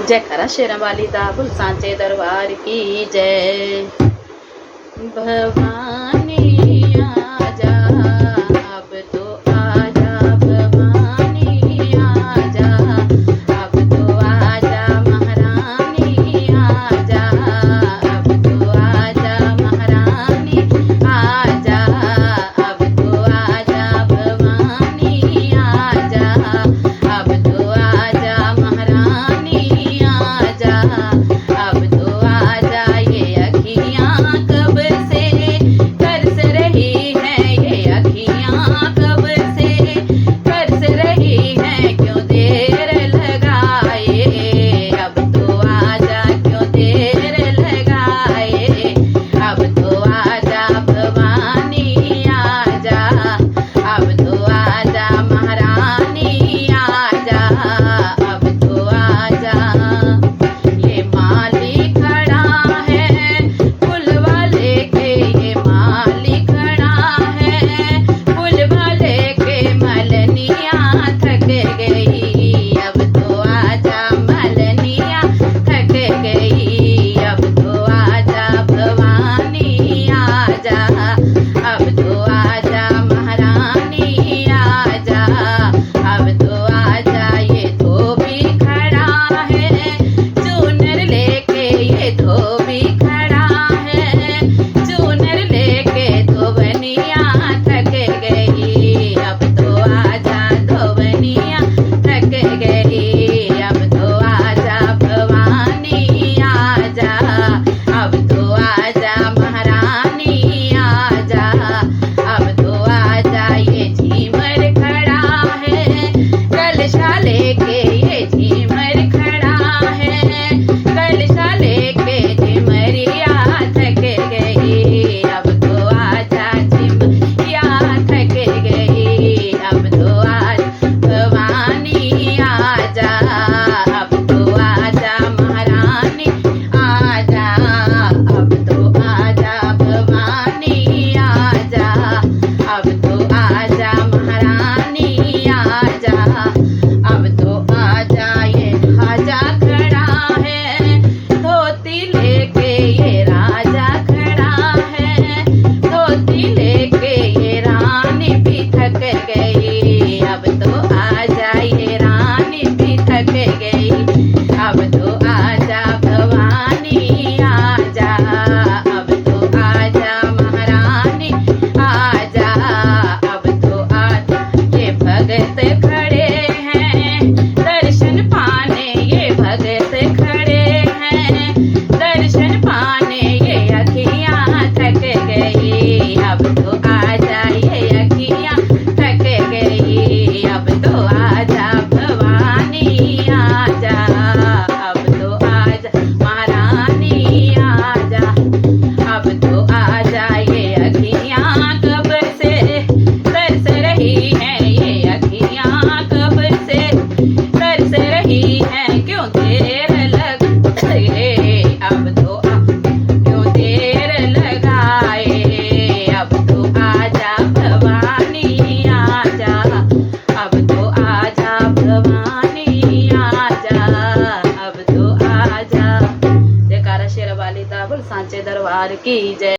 जयकारा शेरा वाली दा बोल सांचे दरबार की जय। भवानी आजा अब तो आजा, भवानी आजा अब तो आजा, महारानी आजा अब तो आजा, महारानी आजा अब तो आजा, भवानी आजा अब तो आजा, महारानी आजा अब तो आजा। ये अखियाँ कब से तरस रही है, ये अखियाँ कब से तरस रही है, क्यों देर लगाए अब तो आजा, क्यों देर लगाए अब तो आजा, भवानी आजा अब तो आजा, महारानी आजा अब तो आजा। ये माली खड़ा है फूल वाले के, ये माली खड़ा है फूल वाले के, मलनियाँ थक गई अब तो आजा, मलनियाँ थक गई अब तो आजा, भवानी आजा अब तो आजा, महारानी आजा अब तो आजा। ये धोबी खड़ा है चूनर लेके, ये धोबी खड़ा है चूनर लेके, धोबनियाँ थक गई अब तो आजा, धोबनियाँ थक गई अब तो आजा, भवानी आजा अब तो आजा, महारानी आजा अब तो आजा। ये झीमर खड़ा है कलशा लेके, ये झीमर खड़ा है कलशा लेके, झिमरिया थक गई अब तो आजा, झिमरिया थक गई अब तो आजा, भवानी आजा अब तो आजा, महारानी आजा अब तो आजा, भवानी आजा अब तो आजा, महारानी आजा अब तो आजा। ये राजा खड़ा है धोती लेके, ये राजा खड़ा है धोती लेके, ये रानी भी थक गई अब तो आजा, ये रानी भी थक गई अब तो आजा, भवानी आजा अब तो आजा, महारानी आजा अब तो आजा। ये भगत खड़े हैं दर्शन पाने, ये भगत खड़े हैं दर्शन पाने, ये अखियाँ थक गई अब तो आजा, ये अखियाँ थक गई अब तो आजा, भवानी आजा अब तो आजा, महारानी आजा अब तो आजा। ये अखियाँ कब से तरस रही है, ये अखियाँ कब से तरस रही है, क्यों देर लगाए अब तो क्यों देर लगाए अब तो आजा, भवानी आजा अब तो आजा, भवानी आजा अब तो आजा। जयकारा शेरा वाली दा बोल सांचे दरबार की जय।